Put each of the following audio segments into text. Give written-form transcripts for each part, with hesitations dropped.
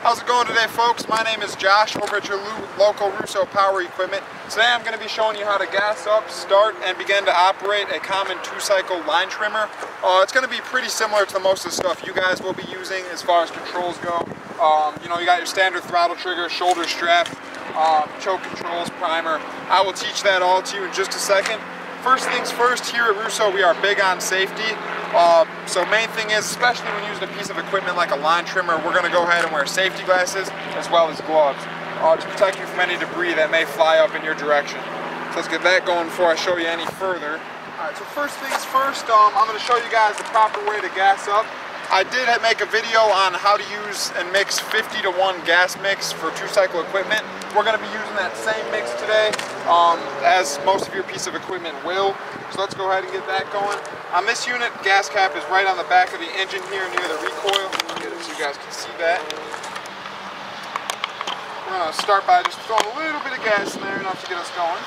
How's it going today, folks? My name is Josh over at your local Russo Power Equipment. Today I'm going to be showing you how to gas up, start, and begin to operate a common 2-cycle line trimmer. It's going to be pretty similar to most of the stuff you guys will be using as far as controls go. You got your standard throttle trigger, shoulder strap, choke controls, primer. I will teach that all to you in just a second. First things first, here at Russo we are big on safety. So main thing is, especially when using a piece of equipment like a line trimmer, we're going to go ahead and wear safety glasses as well as gloves to protect you from any debris that may fly up in your direction. So let's get that going before I show you any further. Alright, so first things first, I'm going to show you guys the proper way to gas up. I did make a video on how to use and mix 50-to-1 gas mix for 2-cycle equipment. We're going to be using that same mix today, as most of your piece of equipment will. So let's go ahead and get that going. On this unit, gas cap is right on the back of the engine here near the recoil. Get it so you guys can see that. We're going to start by just throwing a little bit of gas in there, enough to get us going.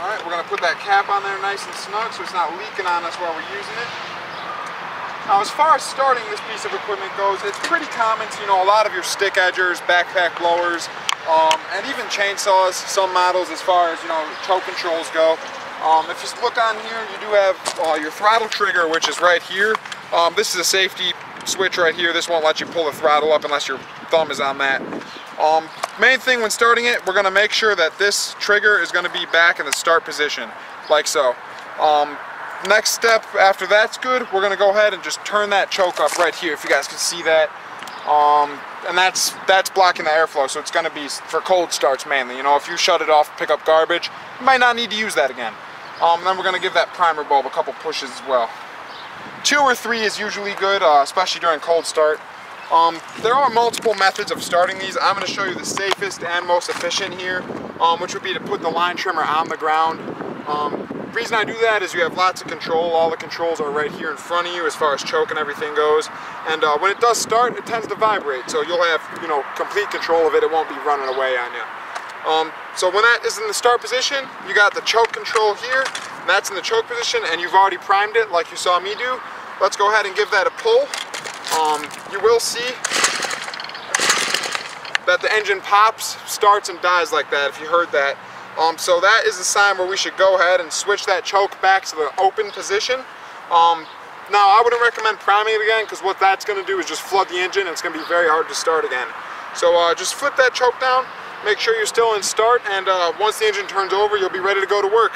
Alright, we're going to put that cap on there nice and snug so it's not leaking on us while we're using it. Now, as far as starting this piece of equipment goes, it's pretty common to, a lot of your stick edgers, backpack blowers, and even chainsaws, some models as far as, choke controls go. If you look on here, you do have your throttle trigger, which is right here. This is a safety switch right here. This won't let you pull the throttle up unless your thumb is on that. Main thing when starting it, we're going to make sure that this trigger is going to be back in the start position, like so. Next step after that's good, we're going to go ahead and just turn that choke up right here, if you guys can see that. And that's blocking the airflow, so it's going to be for cold starts mainly. If you shut it off, pick up garbage, you might not need to use that again. Then we're going to give that primer bulb a couple pushes as well. 2 or 3 is usually good, especially during cold start. There are multiple methods of starting these. I'm going to show you the safest and most efficient here, which would be to put the line trimmer on the ground. The reason I do that is you have lots of control. All the controls are right here in front of you as far as choke and everything goes. And when it does start, it tends to vibrate. So you'll have, complete control of it. It won't be running away on you. So when that is in the start position, you got the choke control here. And that's in the choke position, and you've already primed it like you saw me do. Let's go ahead and give that a pull. You will see that the engine pops, starts, and dies like that, if you heard that. So that is a sign where we should go ahead and switch that choke back to the open position. Now, I wouldn't recommend priming it again, because what that's going to do is just flood the engine, and it's going to be very hard to start again. So just flip that choke down, make sure you're still in start, and once the engine turns over, you'll be ready to go to work.